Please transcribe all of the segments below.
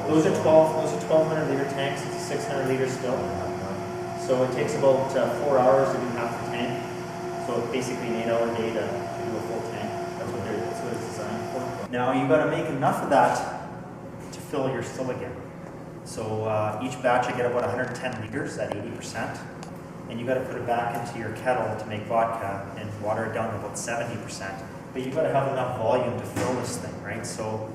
Those are 1,200 liter tanks. It's a 600 liter still. So it takes about 4 hours to do half the tank. So it's basically an 8-hour day to do a full tank. That's what it's designed for. Now you got to make enough of that to fill your still again. So each batch I get about 110 liters at 80%. And you got to put it back into your kettle to make vodka and water it down to about 70%. But you got to have enough volume to fill this thing, right? So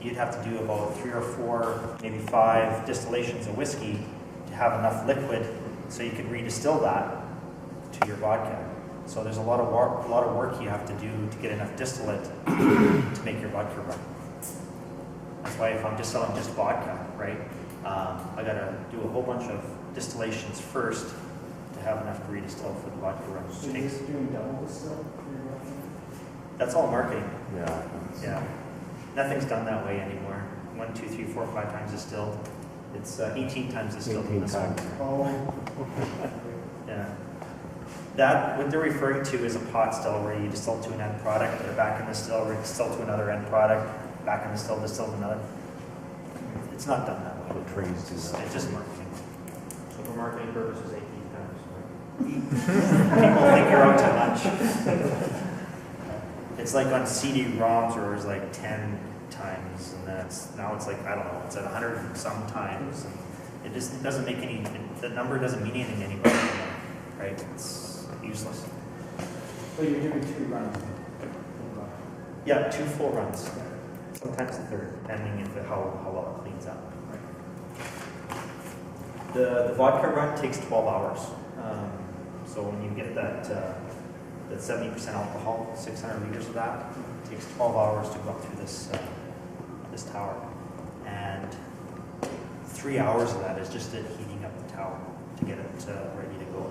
you'd have to do about 3 or 4, maybe 5 distillations of whiskey to have enough liquid so you could redistill that to your vodka. So there's a lot of work you have to do to get enough distillate to make your vodka run. That's why if I'm just selling just vodka, right, I got to do a whole bunch of distillations first to have enough to redistill for the vodka run. So you're doing double distill? That's all marketing. Yeah. Yeah. Nothing's done that way anymore. 1, 2, 3, 4, 5 times distilled. It's 18 times distilled. 18 times. Oh. Yeah. That, what they're referring to is a pot still where you distill to an end product, or back in the still, or distill to another end product, back in the still, distill to another. It's not done that way. The trains do that. It's just marketing. So for marketing purposes, 18 times. People think you're out to lunch. It's like on CD-ROMs where it was like 10 times, and then now it's like, I don't know, it's at 100 and some times. And it doesn't make any, the number doesn't mean anything to anybody anymore, right? It's useless. So you're doing 2 runs? Yeah, 2 full runs. Sometimes a third, depending if how well it cleans up. The vodka run takes 12 hours. So when you get that 70% alcohol, 600 liters of that, it takes 12 hours to go up through this tower. And 3 hours of that is just it heating up the tower to get it ready to go.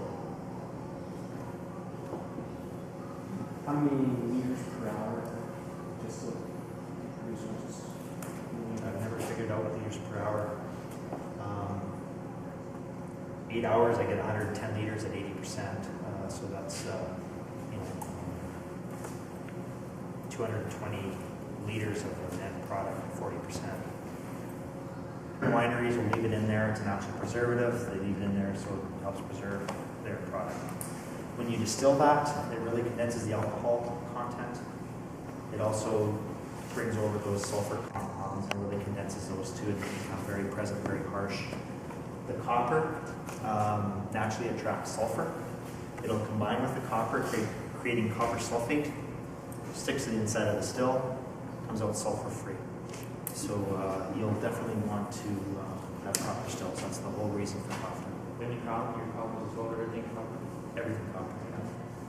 How many liters per hour? Just so producers. I've never figured out liters per hour. 8 hours, I get 110 liters at 80%. So that's 220 liters of an end product, 40%. Wineries will leave it in there. It's a natural preservative. They leave it in there so it helps preserve their product. When you distill that, it really condenses the alcohol content. It also brings over those sulfur compounds and really condenses those too, and they become very present, very harsh. The copper naturally attracts sulfur. It'll combine with the copper, creating copper sulfate, sticks to the inside of the still, comes out sulfur-free. So you'll definitely want to have copper stills. That's the whole reason for copper. Any copper, your copper is over everything copper? Everything copper, yeah.